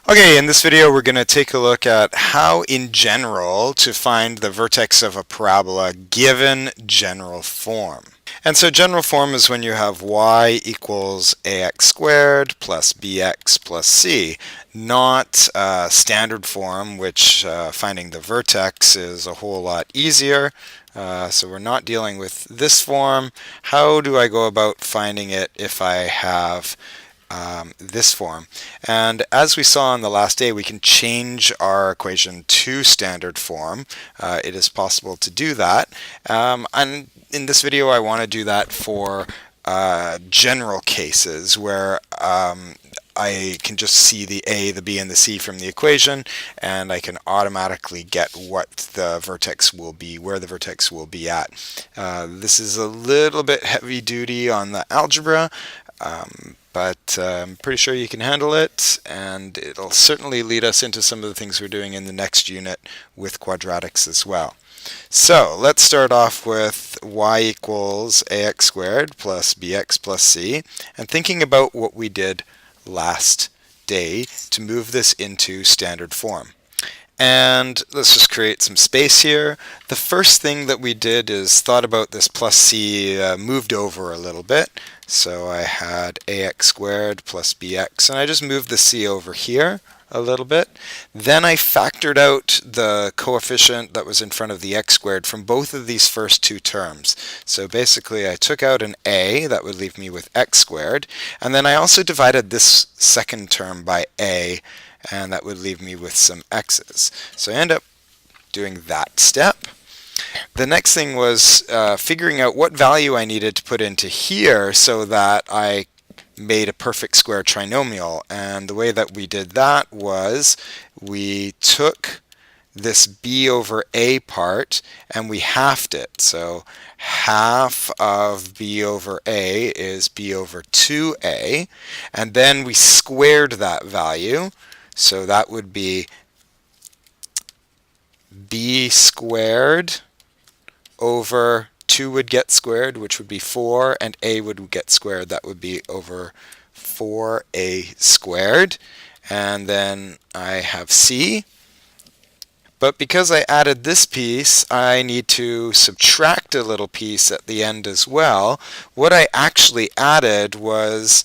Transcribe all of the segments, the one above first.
Okay, in this video we're going to take a look at how in general to find the vertex of a parabola given general form. And so general form is when you have y equals ax squared plus bx plus c, not standard form, which finding the vertex is a whole lot easier. So we're not dealing with this form. How do I go about finding it if I have this form? And as we saw on the last day, we can change our equation to standard form. It is possible to do that. And in this video, I want to do that for general cases where I can just see the a, the b, and the c from the equation, and I can automatically get what the vertex will be, where the vertex will be at. This is a little bit heavy duty on the algebra, but I'm pretty sure you can handle it, and it'll certainly lead us into some of the things we're doing in the next unit with quadratics as well. So let's start off with y equals ax squared plus bx plus c, and thinking about what we did last day to move this into standard form. And let's just create some space here. The first thing that we did is thought about this plus c moved over a little bit. So I had ax squared plus bx, and I just moved the c over here a little bit. Then I factored out the coefficient that was in front of the x squared from both of these first two terms. So basically I took out an a, that would leave me with x squared, and then I also divided this second term by a, and that would leave me with some x's. So I end up doing that step. The next thing was figuring out what value I needed to put into here so that I made a perfect square trinomial. And the way that we did that was we took this b over a part and we halved it. So half of b over a is b over 2a, and then we squared that value. So that would be b squared over 2 would get squared, which would be 4, and a would get squared. That would be over 4a squared. And then I have c. But because I added this piece, I need to subtract a little piece at the end as well. What I actually added was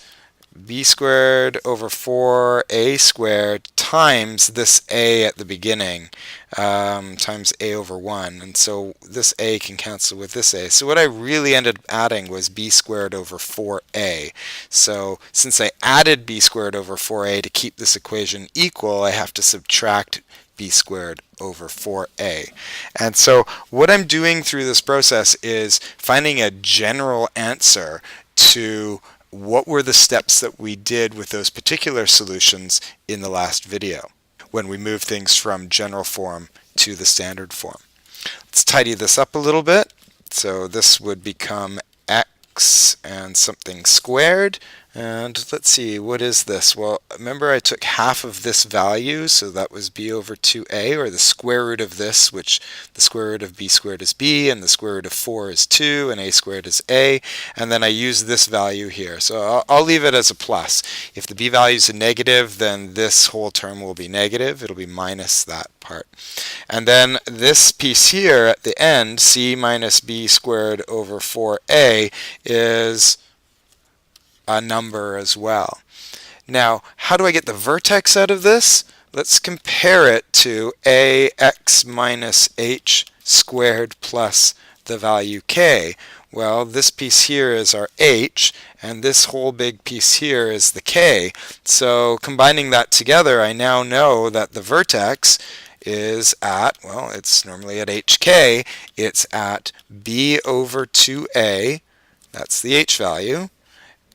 b squared over 4a squared times this a at the beginning, times a over 1. And so this a can cancel with this a. So what I really ended up adding was b squared over 4a. So since I added b squared over 4a to keep this equation equal, I have to subtract b squared over 4a. And so what I'm doing through this process is finding a general answer to what were the steps that we did with those particular solutions in the last video when we moved things from general form to the standard form. Let's tidy this up a little bit. So this would become x and something squared. And let's see, what is this? Well, remember I took half of this value, so that was b over 2a, or the square root of this, which the square root of b squared is b, and the square root of 4 is 2, and a squared is a, and then I use this value here. So I'll leave it as a plus. If the b value is a negative, then this whole term will be negative. It'll be minus that part. And then this piece here at the end, c minus b squared over 4a, is a number as well. Now, how do I get the vertex out of this? Let's compare it to ax minus h squared plus the value k. Well, this piece here is our h, and this whole big piece here is the k. So combining that together, I now know that the vertex is at, well, it's normally at hk, it's at b over 2a, that's the h value,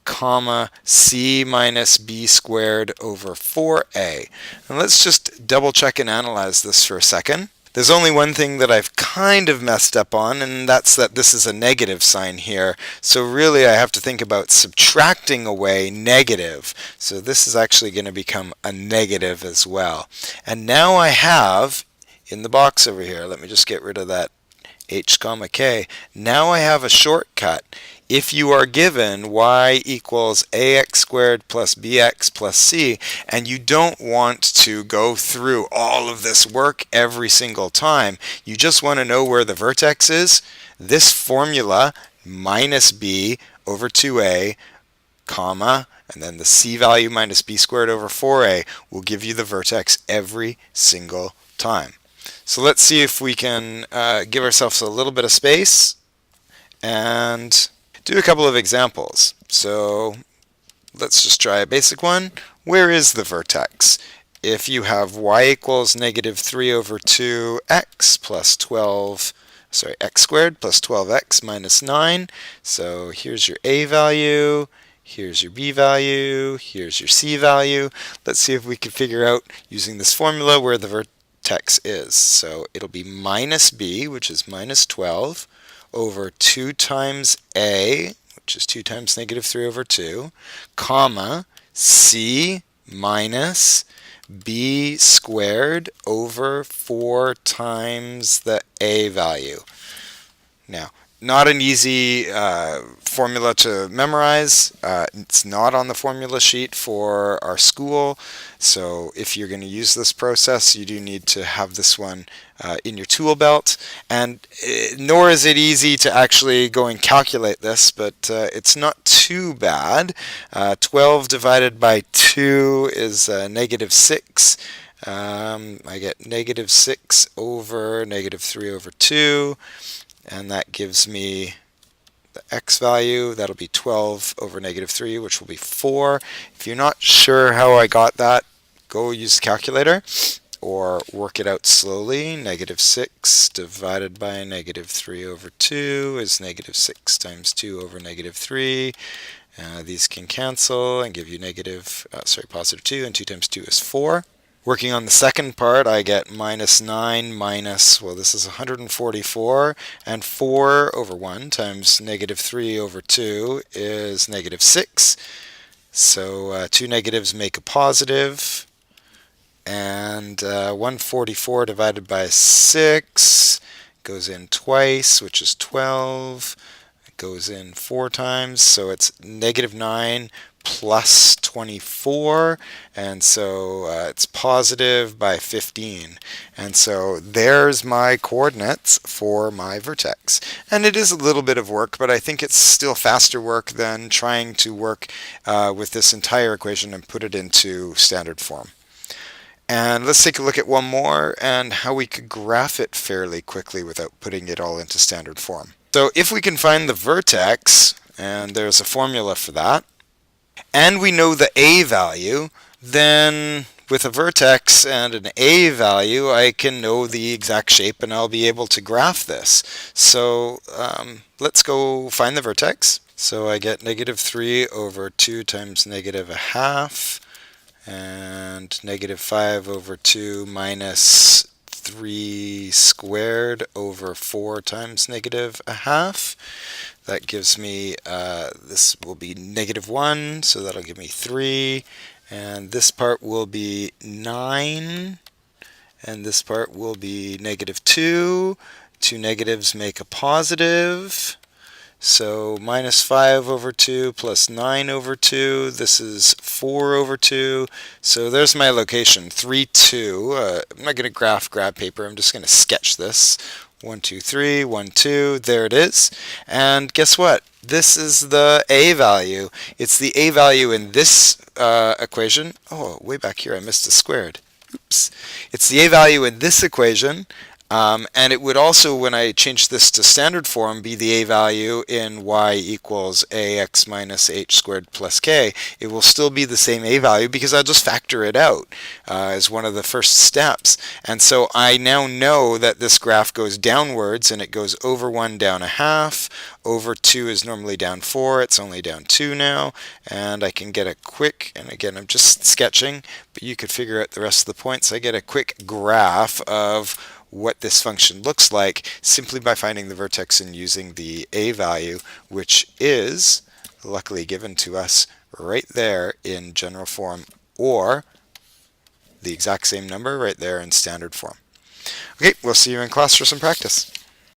comma c minus b squared over 4a. And let's just double check and analyze this for a second. There's only one thing that I've kind of messed up on, and that's that this is a negative sign here. So really I have to think about subtracting away negative. So this is actually going to become a negative as well. And now I have, in the box over here, let me just get rid of that h comma k. Now I have a shortcut. If you are given y equals ax squared plus bx plus c, and you don't want to go through all of this work every single time, you just want to know where the vertex is, this formula, minus b over 2a, comma, and then the c value minus b squared over 4a will give you the vertex every single time. So let's see if we can give ourselves a little bit of space and do a couple of examples. So let's just try a basic one. Where is the vertex? If you have y equals negative 3 over 2x plus 12, x squared plus 12x minus 9. So here's your a value, here's your b value, here's your c value. Let's see if we can figure out, using this formula, where the vertex is. So it'll be minus b, which is minus 12, over 2 times a, which is 2 times negative 3 over 2, comma, c minus b squared over 4 times the a value. Now, not an easy formula to memorize. It's not on the formula sheet for our school, so if you're going to use this process, you do need to have this one in your tool belt. And nor is it easy to actually go and calculate this, but it's not too bad. 12 divided by 2 is negative 6. I get negative 6 over negative 3 over 2. And that gives me the x value. That'll be 12 over negative 3, which will be 4. If you're not sure how I got that, go use the calculator or work it out slowly. Negative 6 divided by negative 3 over 2 is negative 6 times 2 over negative 3. These can cancel and give you positive 2, and 2 times 2 is 4. Working on the second part, I get minus 9 minus, well, this is 144, and 4 over 1 times negative 3 over 2 is negative 6. So 2 negatives make a positive, and 144 divided by 6 goes in twice, which is 12. It goes in 4 times, so it's negative 9 plus 24, and so it's positive by 15. And so there's my coordinates for my vertex. And it is a little bit of work, but I think it's still faster work than trying to work with this entire equation and put it into standard form. And let's take a look at one more and how we could graph it fairly quickly without putting it all into standard form. So if we can find the vertex, and there's a formula for that, and we know the a value, then with a vertex and an a value, I can know the exact shape and I'll be able to graph this. So let's go find the vertex. So I get negative 3 over 2 times negative a half, and negative 5 over 2 minus 3 squared over 4 times negative a half. That gives me, this will be negative 1, so that'll give me 3. And this part will be 9. And this part will be negative 2. 2 negatives make a positive. So minus 5 over 2 plus 9 over 2. This is 4 over 2. So there's my location, 3, 2. I'm not going to graph paper. I'm just going to sketch this. 1, 2, 3, 1, 2, there it is. And guess what? This is the a value. It's the a value in this equation. Oh, way back here I missed a squared. Oops. It's the a value in this equation. And it would also, when I change this to standard form, be the a value in y equals ax minus h squared plus k. It will still be the same a value because I'll just factor it out as one of the first steps. And so I now know that this graph goes downwards, and it goes over 1 down a half, over 2 is normally down 4, it's only down 2 now, and I can get a quick, and again I'm just sketching, but you could figure out the rest of the points. I get a quick graph of what this function looks like simply by finding the vertex and using the a value, which is luckily given to us right there in general form, or the exact same number right there in standard form. Okay, we'll see you in class for some practice.